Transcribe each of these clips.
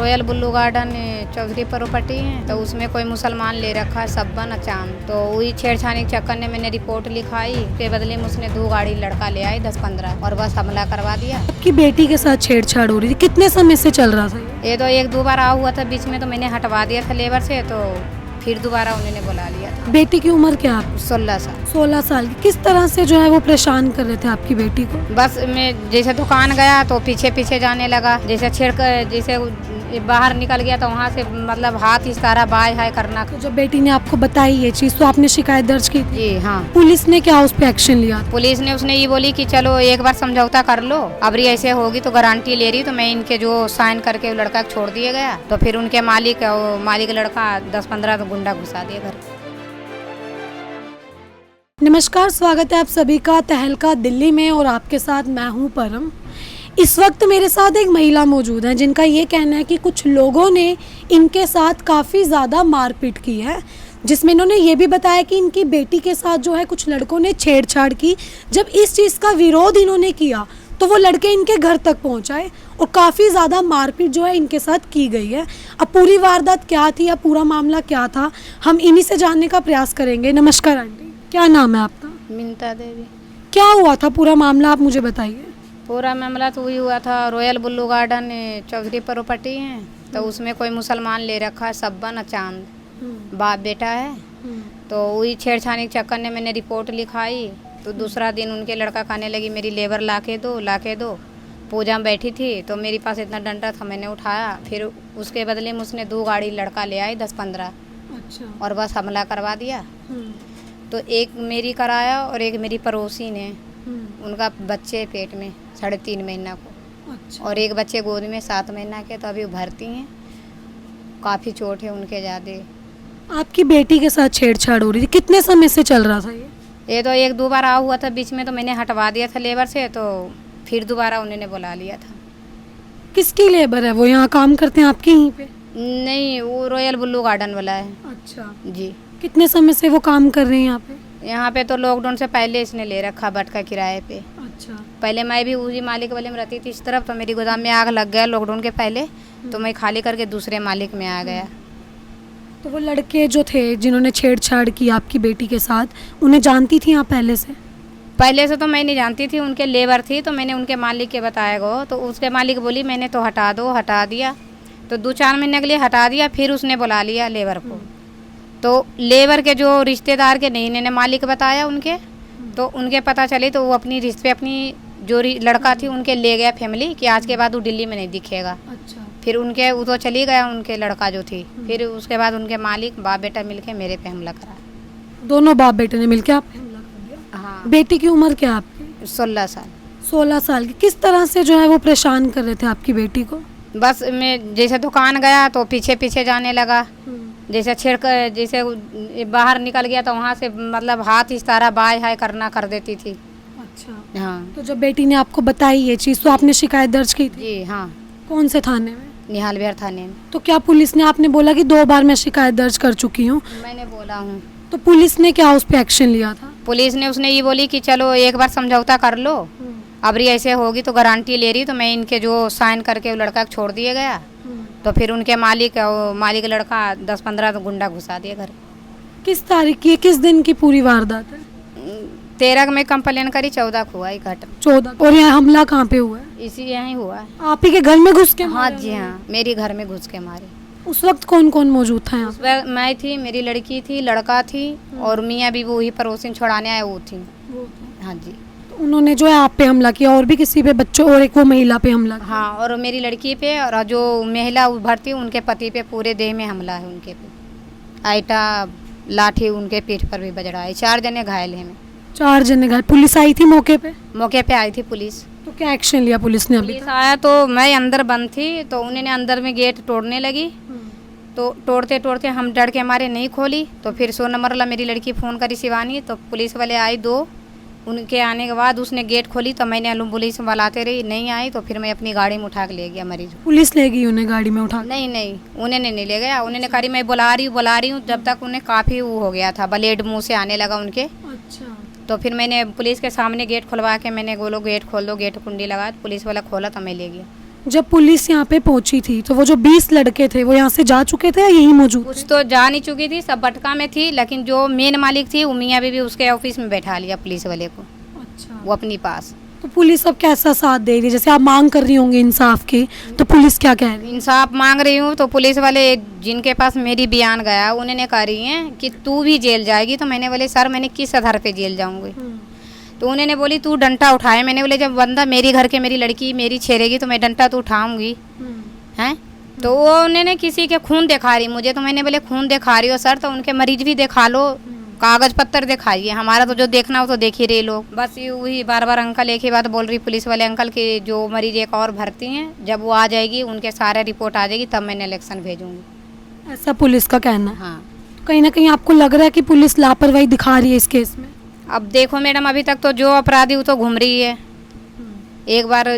Royal बुल्लू garden Chaudhary property है, तो उसमें कोई मुसलमान ले रखा है सब्बन अचान, तो वही छेड़छाड़ी के चक्कर में मैंने रिपोर्ट लिखाई। के बदले में उसने 2 गाड़ी लड़का ले आई 10-15 और बस हमला करवा दिया। आपकी बेटी के साथ छेड़छाड़ हो रही थी, कितने समय से चल रहा था ये तो 1-2 बार आ हुआ था बीच में, तो मैंने हटवा दिया था लेबर से, तो फिर दोबारा उन्होंने बुला लिया था। बेटी की उम्र क्या है? 16 साल। 16 साल की। किस तरह से जो है वो परेशान कर रहे थे आपकी बेटी को? बस मैं जैसे दुकान गया तो पीछे पीछे जाने लगा, जैसे जैसे बाहर निकल गया तो वहाँ से मतलब हाथ इशारा बाय हाय करना। तो जब बेटी ने आपको बताई ये चीज तो आपने शिकायत दर्ज की थी? जी हाँ। पुलिस ने क्या उस पर एक्शन लिया? पुलिस ने उसने ये बोली कि चलो एक बार समझौता कर लो, अब ये ऐसे होगी तो गारंटी ले रही, तो मैं इनके जो साइन करके वो लड़का छोड़ दिया गया, तो फिर उनके मालिक लड़का 10-15 तो गुंडा घुसा दिया घर। नमस्कार, स्वागत है आप सभी का तहलका दिल्ली में और आपके साथ मैं हूं परम। इस वक्त मेरे साथ एक महिला मौजूद है जिनका ये कहना है कि कुछ लोगों ने इनके साथ काफ़ी ज़्यादा मारपीट की है, जिसमें इन्होंने ये भी बताया कि इनकी बेटी के साथ जो है कुछ लड़कों ने छेड़छाड़ की। जब इस चीज़ का विरोध इन्होंने किया तो वो लड़के इनके घर तक पहुंचाए और काफ़ी ज़्यादा मारपीट जो है इनके साथ की गई है। अब पूरी वारदात क्या थी या पूरा मामला क्या था, हम इन्हीं से जानने का प्रयास करेंगे। नमस्कार आंटी, क्या नाम है आपका? मिंता देवी। क्या हुआ था पूरा मामला, आप मुझे बताइए। पूरा मामला तो वही हुआ था, रॉयल बुल्लू गार्डन चौधरी प्रॉपर्टी है, तो उसमें कोई मुसलमान ले रखा है सब्बन अचान, बाप बेटा है, तो वही छेड़छाड़ी के चक्कर में मैंने रिपोर्ट लिखाई। तो दूसरा दिन उनके लड़का कहने लगी मेरी लेबर ला के दो। पूजा में बैठी थी तो मेरे पास इतना डंडा था, मैंने उठाया, फिर उसके बदले में उसने 2 गाड़ी लड़का ले आई 10-15 और बस हमला करवा दिया। तो एक मेरी कराया और एक मेरी पड़ोसी ने, उनका बच्चे पेट में 3.5 महीना को, और एक बच्चे गोद में 7 महीना के, तो अभी भर्ती हैं। काफ़ी चोट है उनके ज़्यादा। आपकी बेटी के साथ छेड़छाड़ हो रही थी, कितने समय से चल रहा था ये तो 1-2 बार आ हुआ था बीच में, तो मैंने हटवा दिया था लेबर से, तो फिर दोबारा उन्होंने बुला लिया था। किसकी लेबर है वो, यहाँ काम करते हैं आपके यहीं पे? नहीं, वो रॉयल बुल्लू गार्डन वाला है। अच्छा जी। कितने समय से वो काम कर रहे हैं यहाँ पे? यहाँ पे तो लॉकडाउन से पहले इसने ले रखा बटका किराए पे। अच्छा। पहले मैं भी उसी मालिक वाले में रहती थी इस तरफ, तो मेरी गोदाम में आग लग गया लॉकडाउन के पहले, तो मैं खाली करके दूसरे मालिक में आ गया। तो वो लड़के जो थे जिन्होंने छेड़छाड़ की आपकी बेटी के साथ, उन्हें जानती थी आप पहले से? पहले से तो मैं नहीं जानती थी, उनके लेबर थी, तो मैंने उनके मालिक के बताया गो, तो उसके मालिक बोली मैंने तो हटा दो, हटा दिया, तो 2-4 महीने के लिए हटा दिया, फिर उसने बुला लिया लेबर को। तो लेबर के जो रिश्तेदार के नहीं, इन्होंने मालिक बताया उनके, तो उनके पता चली, तो वो अपनी जो लड़का थी उनके ले गया फैमिली कि आज के बाद वो दिल्ली में नहीं दिखेगा। अच्छा। फिर उनके वो तो चली गया, उनके लड़का जो थी, फिर उसके बाद उनके मालिक बाप बेटा मिलके मेरे पे हमला करा। दोनों बाप बेटे ने मिलके आप पे हमला कर दिया? हाँ। बेटी की उम्र क्या है आपकी? 16 साल। 16 साल की। किस तरह से जो है वो परेशान कर रहे थे आपकी बेटी को? बस मैं जैसे दुकान गया तो पीछे पीछे जाने लगा, जैसे बाहर निकल गया तो वहाँ से मतलब हाथ इशारा बाय हाय करना कर देती थी। अच्छा। हाँ। तो जब बेटी ने आपको बताई ये चीज़ तो आपने शिकायत दर्ज की थी? जी हाँ। कौन से थाने में? निहाल विहार थाने में। तो क्या पुलिस ने, आपने बोला कि 2 बार मैं शिकायत दर्ज कर चुकी हूँ, मैंने बोला हूँ, तो पुलिस ने क्या उस पर एक्शन लिया था? पुलिस ने उसने ये बोली कि चलो एक बार समझौता कर लो, अब ये ऐसे होगी तो गारंटी ले रही, तो मैं इनके जो साइन करके वो लड़का छोड़ दिया गया, तो फिर उनके मालिक लड़का 10-15 तो गुंडा घुसा दिया घर। किस तारीख की, किस दिन की पूरी वारदात है? 13 में कंप्लेन करी, 14 को हुआ घटना। 14। और यहाँ हमला कहाँ पे हुआ है? इसी यहाँ हुआ है। आप ही के घर में घुस के? हाँ जी हाँ, मेरी घर में घुस के मारे। उस वक्त कौन कौन मौजूद था यहाँ? उस वक्त मैं थी, मेरी लड़की थी, लड़का थी, और मियाँ भी वही पड़ोसी छुड़ाने आए वो थी। हाँ जी। तो उन्होंने जो है आप पे हमला किया और भी किसी पे, बच्चों और एक वो महिला पे हमला किया? हाँ, और मेरी लड़की पे और जो महिला भर्ती उनके पति पे पूरे देह में हमला है, उनके पे आइटा लाठी उनके पीठ पर भी बजड़ा है। 4 जने घायल हैं। 4 जने घायल। पुलिस आई थी मौके पे? मौके पे आई थी पुलिस। तो क्या एक्शन लिया पुलिस ने अभी? पुलिस आया तो मैं अंदर बंद थी, तो उन्होंने अंदर में गेट तोड़ने लगी, तो तोड़ते तोड़ते हम डर के हमारे नहीं खोली, तो फिर 100 नंबर वाला मेरी लड़की फ़ोन करी शिवानी, तो पुलिस वाले आई 2, उनके आने के बाद उसने गेट खोली, तो मैंने पुलिस बुलाते रही, नहीं आई, तो फिर मैं अपनी गाड़ी में उठा के ले गया मरीज। पुलिस ले गई उन्हें गाड़ी में उठा? नहीं, उन्हें नहीं ले गया, उन्होंने कहा मैं बुला रही हूँ, जब तक उन्हें काफ़ी वो हो गया था, ब्लेड मुँह से आने लगा उनके। अच्छा। तो फिर मैंने पुलिस के सामने गेट खुलवा के मैंने बोलो गेट खोल दो, गेट कुंडी लगा, पुलिस वाला खोला तो मैं ले गया। जब पुलिस यहाँ पे पहुंची थी तो वो जो 20 लड़के थे वो यहाँ से जा चुके थे या यही मौजूद कुछ तो जा नहीं चुकी थी, सब भटका में थी, लेकिन जो मेन मालिक थी वो मियाँ बीवी उसके ऑफिस में बैठा लिया पुलिस वाले को, अच्छा। वो अपनी पास। तो पुलिस अब कैसा साथ दे रही है? जैसे आप मांग कर रही होंगी इंसाफ की, तो पुलिस क्या कह रही है? इंसाफ मांग रही हूँ तो पुलिस वाले जिनके पास मेरी बयान गया उन्होंने कह रही हैं कि तू भी जेल जाएगी। तो मैंने बोले सर मैंने किस आधार पे जेल जाऊँगी? तो उन्होंने बोली तू डंडा उठाए। मैंने बोले जब बंदा मेरी घर के मेरी लड़की मेरी छेड़ेगी तो मैं डंडा तो उठाऊंगी हैं। तो वो उन्होंने किसी के खून दिखा रही मुझे, तो मैंने बोले खून दिखा रही हो सर तो उनके मरीज भी दिखा लो, कागज पत्तर दिखाइए, हमारा तो जो देखना हो तो देख ही रहे लोग। बस ये वही बार बार अंकल एक ही बात बोल रही पुलिस वाले अंकल कि जो मरीज एक और भर्ती हैं, जब वो आ जाएगी उनके सारे रिपोर्ट आ जाएगी तब मैंने इलेक्शन भेजूंगी, ऐसा पुलिस का कहना है। हाँ। कहीं ना कहीं आपको लग रहा है कि पुलिस लापरवाही दिखा रही है इस केस में? अब देखो मैडम अभी तक तो जो अपराधी वो तो घूम रही है, एक बार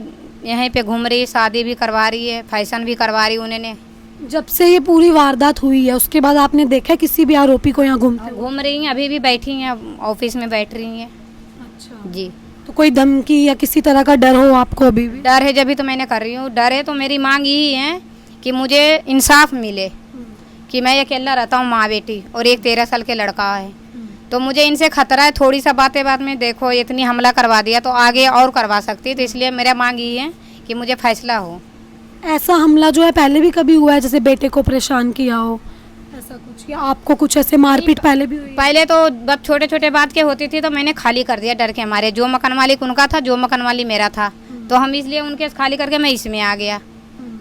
यहीं पे घूम रही, शादी भी करवा रही है, फैशन भी करवा रही उन्होंने। जब से ये पूरी वारदात हुई है उसके बाद आपने देखा है किसी भी आरोपी को यहाँ घूमते हुए? घूम रही हैं, अभी भी बैठी हैं, ऑफिस में बैठ रही हैं। अच्छा जी। तो कोई धमकी या किसी तरह का डर हो आपको अभी भी? डर है, जब भी तो मैंने कर रही हूँ। डर है तो मेरी मांग यही है कि मुझे इंसाफ मिले, कि मैं अकेला रहता हूँ माँ बेटी और एक 13 साल के लड़का है, तो मुझे इनसे खतरा है। थोड़ी सा बातें बात में देखो इतनी हमला करवा दिया तो आगे और करवा सकती, तो इसलिए मेरा मांग यही है कि मुझे फैसला हो। ऐसा हमला जो है पहले भी कभी हुआ है, जैसे बेटे को परेशान किया हो ऐसा कुछ, या आपको कुछ ऐसे मारपीट पहले भी हुई है? पहले तो बस छोटे छोटे बात के होती थी तो मैंने खाली कर दिया डर के हमारे, जो मकान मालिक उनका था, जो मकान वाली मेरा था, तो हम इसलिए उनके खाली करके मैं इसमें आ गया।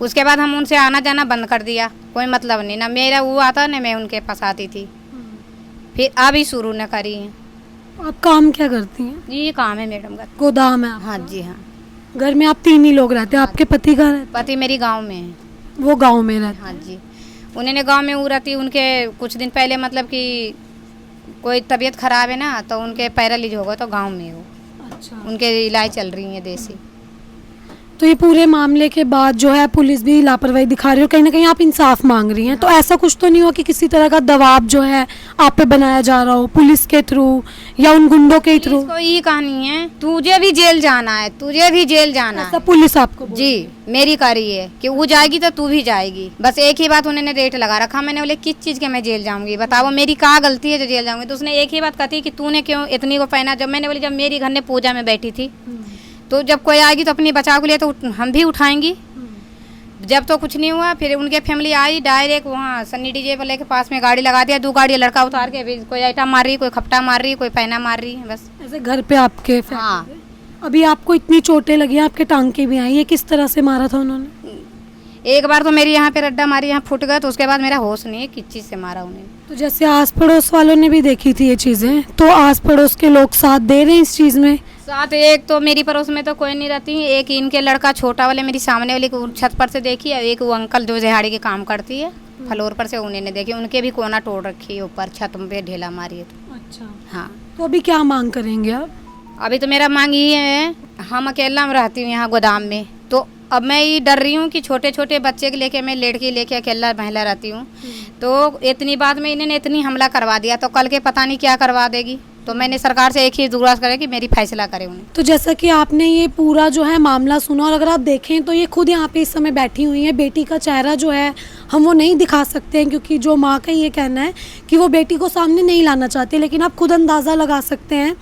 उसके बाद हम उनसे आना जाना बंद कर दिया, कोई मतलब नहीं, ना मेरा वो आता ना मैं उनके पास आती थी। फिर अभी शुरू न करी है। आप काम क्या करती हैं? ये काम है मैडम का। गोदाम है आपका? हाँ जी हाँ। घर में आप 3 ही लोग रहते हैं? आपके पति कहाँ रहते पति मेरी गांव में है। हैं? वो गांव में रहते हाँ जी, उन्होंने गांव में वो रहती, उनके कुछ दिन पहले मतलब कि कोई तबीयत खराब है ना, तो उनके पैरालिज होगा तो गांव में हो, हैं? अच्छा। उनके इलाज चल रही है देसी। तो ये पूरे मामले के बाद जो है पुलिस भी लापरवाही दिखा रही है और कहीं ना कहीं आप इंसाफ मांग रही हैं, तो ऐसा कुछ तो नहीं हुआ कि किसी तरह का दबाव जो है आप पे बनाया जा रहा हो पुलिस के थ्रू या उन गुंडों के थ्रू? पुलिस को ये कहानी है तुझे भी जेल जाना है, तुझे भी जेल जाना ऐसा है। पुलिस आपको बोल रही जी मेरी करी है कि वो जाएगी तो तू भी जाएगी, बस एक ही बात उन्होंने रेट लगा रखा। मैंने बोले किस चीज़ के मैं जेल जाऊंगी, बताओ मेरी क्या गलती है जो जेल जाऊंगी? तो उसने एक ही बात कहती कि तूने क्यों इतनी को पहना। जब मैंने बोली जब मेरी घर ने पूजा में बैठी थी, तो जब कोई आएगी तो अपनी बचाव के लिए तो हम भी उठाएंगी। जब तो कुछ नहीं हुआ, फिर उनके फैमिली आई डायरेक्ट वहाँ सन्नी डीजे वाले के पास में गाड़ी लगा दिया, 2 गाड़ी लड़का उतार के, कोई आइटा मार रही, कोई खपटा मार रही, कोई पैना मार रही है, बस। ऐसे घर पे आपके हाँ। अभी आपको इतनी चोटें लगी हैं, आपके टांके भी आई, ये किस तरह से मारा था उन्होंने? एक बार तो मेरी यहाँ पे रड्डा मारी, यहाँ फूट गया, तो उसके बाद मेरा होश नहीं है किस चीज़ से मारा उन्हें। तो जैसे आस पड़ोस वालों ने भी देखी थी ये चीज़ें, तो आस पड़ोस के लोग साथ दे रहे हैं इस चीज़ में? साथ एक तो मेरी पड़ोस में तो कोई नहीं रहती, एक इनके लड़का छोटा वाले मेरी सामने वाली को छत पर से देखी, और एक वो अंकल जो दिहाड़ी के काम करती है फ्लोर पर से, उन्होंने देखी, उनके भी कोना तोड़ रखी है, ऊपर छत पे ढेला मारी है। अच्छा। हाँ। तो अभी क्या मांग करेंगे आप? अभी तो मेरा मांग ये है, हम अकेला में रहती हूँ यहाँ गोदाम में, तो अब मैं ये डर रही हूँ कि छोटे छोटे बच्चे के लेके मैं लड़की लेके अकेला महिला रहती हूँ, तो इतनी बात में इन्होंने इतनी हमला करवा दिया, तो कल के पता नहीं क्या करवा देगी। तो मैंने सरकार से एक ही गुजारिश करे कि मेरी फैसला करे उन्हें। तो जैसा कि आपने ये पूरा जो है मामला सुना, और अगर आप देखें तो ये खुद यहाँ पे इस समय बैठी हुई है, बेटी का चेहरा जो है हम वो नहीं दिखा सकते हैं क्योंकि जो माँ का ये कहना है कि वो बेटी को सामने नहीं लाना चाहती, लेकिन आप खुद अंदाज़ा लगा सकते हैं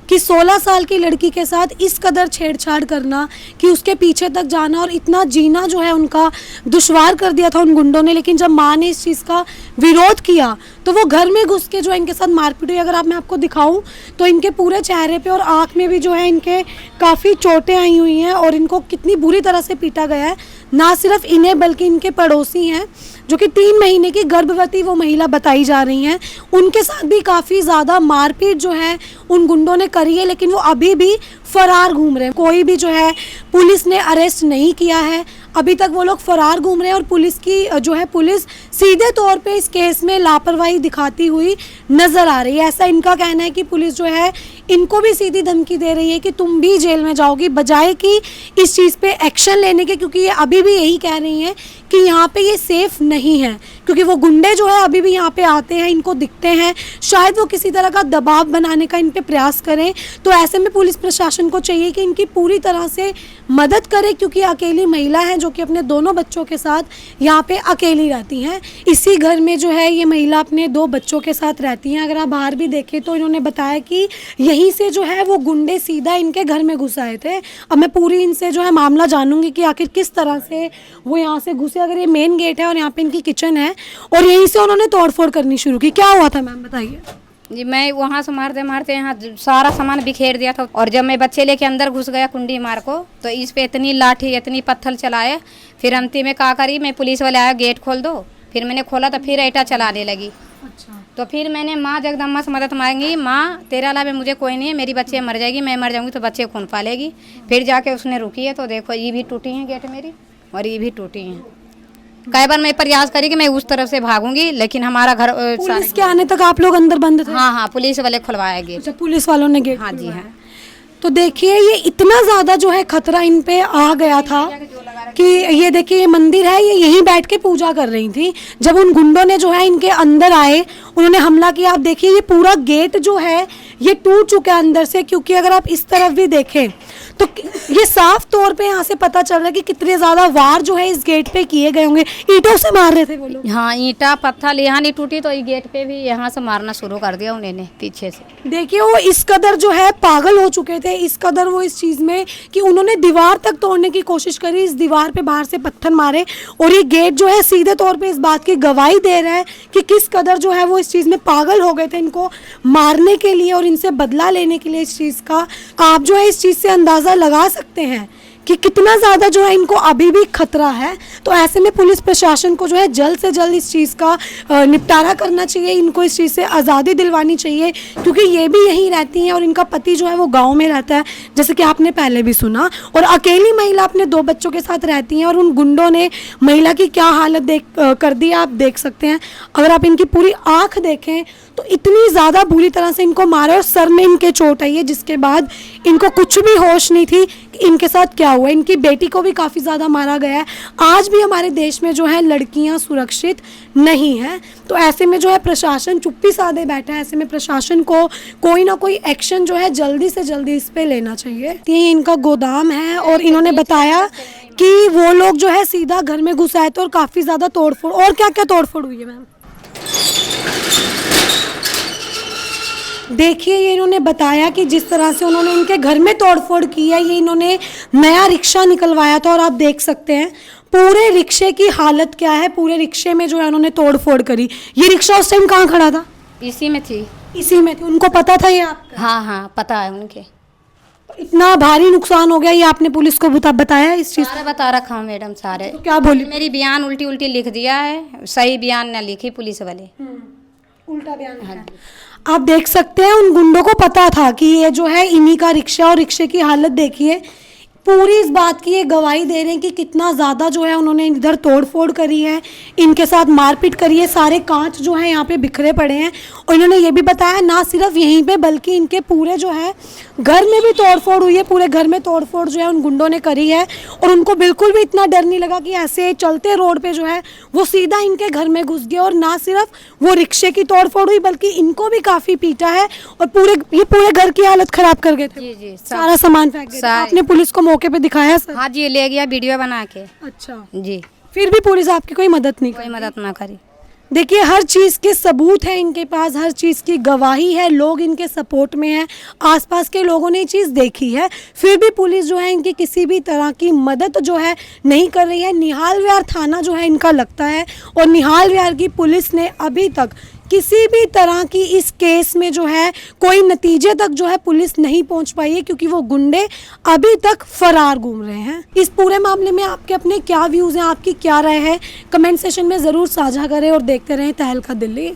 कि 16 साल की लड़की के साथ इस कदर छेड़छाड़ करना, कि उसके पीछे तक जाना और इतना जीना जो है उनका दुश्वार कर दिया था उन गुंडों ने। लेकिन जब माँ ने इस चीज़ का विरोध किया तो वो घर में घुस के जो इनके साथ मारपीट हुई। अगर मैं आपको दिखाऊं तो इनके पूरे चेहरे पे और आँख में भी जो है इनके काफ़ी चोटें आई हुई हैं, और इनको कितनी बुरी तरह से पीटा गया है। ना सिर्फ इन्हें बल्कि इनके पड़ोसी हैं जो कि 3 महीने की गर्भवती वो महिला बताई जा रही हैं, उनके साथ भी काफ़ी ज़्यादा मारपीट जो है उन गुंडों ने करी है, लेकिन वो अभी भी फरार घूम रहे हैं। कोई भी जो है पुलिस ने अरेस्ट नहीं किया है, अभी तक वो लोग फरार घूम रहे हैं। और पुलिस की जो है पुलिस सीधे तौर पे इस केस में लापरवाही दिखाती हुई नजर आ रही है। ऐसा इनका कहना है कि पुलिस जो है इनको भी सीधी धमकी दे रही है कि तुम भी जेल में जाओगी, बजाय कि इस चीज़ पे एक्शन लेने के, क्योंकि ये अभी भी यही कह रही हैं कि यहाँ पे ये सेफ नहीं है, क्योंकि वो गुंडे जो है अभी भी यहाँ पे आते हैं, इनको दिखते हैं, शायद वो किसी तरह का दबाव बनाने का इन पे प्रयास करें। तो ऐसे में पुलिस प्रशासन को चाहिए कि इनकी पूरी तरह से मदद करे, क्योंकि अकेली महिला है जो कि अपने दोनों बच्चों के साथ यहाँ पे अकेली रहती हैं। इसी घर में जो है ये महिला अपने 2 बच्चों के साथ रहती हैं। अगर आप बाहर भी देखें तो इन्होंने बताया कि यहीं से जो है वो गुंडे सीधा इनके घर में घुस आए थे। अब मैं पूरी इनसे जो है मामला जानूंगी कि आखिर किस तरह से वो यहाँ से घुसे। अगर ये मेन गेट है और यहाँ पे इनकी किचन है और यहीं से उन्होंने तोड़फोड़ करनी शुरू की, क्या हुआ था मैम बताइए। जी मैं वहाँ से मारते मारते यहाँ सारा सामान बिखेर दिया था, और जब मैं बच्चे लेके अंदर घुस गया कुंडी मार को, तो इस पे इतनी लाठी इतनी पत्थर चलाए। फिर अंतिम में क्या करी, मैं पुलिस वाले आया गेट खोल दो, फिर मैंने खोला तो फिर ईटा चलाने लगी। अच्छा। तो फिर मैंने माँ जगदम्बा से मदद मांगी, माँ तेरे अलावा मुझे कोई नहीं है, मेरी बच्चे मर जाएगी, मैं मर जाऊँगी तो बच्चे कौन पालेगी। फिर जाके उसने रुकी है, तो देखो ये भी टूटी हैं गेट मेरी, और ये भी टूटी हैं। कई बार मैं प्रयास करी कि मैं उस तरफ से भागूंगी, लेकिन हमारा घर पुलिस के आने तक आप लोग अंदर बंद थे? हाँ, पुलिस वाले खुलवाया गेट। अच्छा, पुलिस वालों ने गेट? हाँ जी हाँ। तो देखिए ये इतना ज़्यादा जो है खतरा इन पे आ गया था कि ये देखिए ये मंदिर है, ये यहीं बैठ के पूजा कर रही थी। जब उन गुंडों ने जो है इनके अंदर आए, उन्होंने हमला किया। आप देखिए ये पूरा गेट जो है ये टूट चुका है अंदर से, क्योंकि अगर आप इस तरफ भी देखें तो ये साफ तौर पे यहाँ से पता चल रहा है कि कितने ज़्यादा वार जो है इस गेट पे किए गए होंगे। ईंटों से मार रहे थे वो लोग? हाँ, ईंटा पत्थर यहाँ नहीं टूटी तो ये गेट पे भी यहाँ से मारना शुरू कर दिया उन्होंने पीछे से। देखिए वो इस कदर जो है पागल हो चुके थे, इस कदर वो इस चीज़ में कि उन्होंने दीवार तक तोड़ने की कोशिश करी, इस दीवार पे बाहर से पत्थर मारे। और ये गेट जो है सीधे तौर पे इस बात की गवाही दे रहा है कि किस कदर जो है वो इस चीज़ में पागल हो गए थे इनको मारने के लिए और इनसे बदला लेने के लिए। इस चीज़ का आप जो है इस चीज़ से अंदाज़ा लगा सकते हैं कि कितना ज़्यादा जो है इनको अभी भी खतरा है। तो ऐसे में पुलिस प्रशासन को जो है जल्द से जल्द इस चीज़ का निपटारा करना चाहिए, इनको इस चीज़ से आज़ादी दिलवानी चाहिए, क्योंकि ये भी यहीं रहती हैं और इनका पति जो है वो गांव में रहता है, जैसे कि आपने पहले भी सुना। और अकेली महिला अपने 2 बच्चों के साथ रहती हैं और उन गुंडों ने महिला की क्या हालत कर दी आप देख सकते हैं। अगर आप इनकी पूरी आँख देखें तो इतनी ज़्यादा बुरी तरह से इनको मारे और सर में इनके चोट आई है, जिसके बाद इनको कुछ भी होश नहीं थी कि इनके साथ क्या हुआ। इनकी बेटी को भी काफ़ी ज़्यादा मारा गया है। आज भी हमारे देश में जो है लड़कियां सुरक्षित नहीं हैं। तो ऐसे में जो है प्रशासन चुप्पी साधे बैठा है। ऐसे में प्रशासन को कोई ना कोई एक्शन जो है जल्दी से जल्दी इस पे लेना चाहिए। ये इनका गोदाम है और इन्होंने बताया कि वो लोग जो है सीधा घर में घुस आए थे और काफ़ी ज़्यादा तोड़फोड़। और क्या क्या तोड़फोड़ हुई है मैम? देखिए ये इन्होंने बताया कि जिस तरह से उन्होंने इनके घर में तोड़फोड़ की है, ये इन्होंने नया रिक्शा निकलवाया था और आप देख सकते हैं पूरे रिक्शे की हालत क्या है। पूरे रिक्शे में जो है उन्होंने तोड़फोड़ करी। ये रिक्शा उस टाइम कहाँ खड़ा था? इसी में थी। इसी में थी। उनको पता था ये आपका? हाँ, पता है उनके। इतना भारी नुकसान हो गया, ये आपने पुलिस को बताया इस चीज़? सारा बता रखा हूँ मैडम, सारे। तो क्या बोली? मेरी बयान उल्टी उल्टी लिख दिया है, सही बयान न लिखी पुलिस वाले, उल्टा बयान। हाँ, आप देख सकते हैं उन गुंडों को पता था कि ये जो है इन्हीं का रिक्शा, और रिक्शे की हालत देखिए। पूरी इस बात की ये गवाही दे रहे हैं कि कितना ज़्यादा जो है उन्होंने इधर तोड़फोड़ करी है, इनके साथ मारपीट करी है। सारे कांच जो है यहाँ पे बिखरे पड़े हैं। और इन्होंने ये भी बताया ना सिर्फ यहीं पे बल्कि इनके पूरे जो है घर में भी तोड़फोड़ हुई है। पूरे घर में तोड़फोड़ जो है उन गुंडों ने करी है और उनको बिल्कुल भी इतना डर नहीं लगा कि ऐसे चलते रोड पे जो है वो सीधा इनके घर में घुस गया। और ना सिर्फ वो रिक्शे की तोड़फोड़ हुई बल्कि इनको भी काफ़ी पीटा है और पूरे घर की हालत खराब कर गए थे। जी, सारा सामान फेंक दिया। आपने पुलिस को मौके पे दिखाया सर? हाँ जी, ले गया वीडियो बना के। अच्छा जी। फिर भी पुलिस आपकी कोई मदद नहीं कोई मदद ना करी। देखिए हर चीज़ के सबूत है इनके पास, हर चीज़ की गवाही है, लोग इनके सपोर्ट में हैं, आसपास के लोगों ने ये चीज़ देखी है, फिर भी पुलिस जो है इनकी किसी भी तरह की मदद जो है नहीं कर रही है। निहाल विहार थाना जो है इनका लगता है और निहाल विहार की पुलिस ने अभी तक किसी भी तरह की इस केस में जो है कोई नतीजे तक जो है पुलिस नहीं पहुंच पाई है, क्योंकि वो गुंडे अभी तक फरार घूम रहे हैं। इस पूरे मामले में आपके अपने क्या व्यूज़ हैं, आपकी क्या राय है, कमेंट सेशन में ज़रूर साझा करें और देखते रहें तहलका दिल्ली।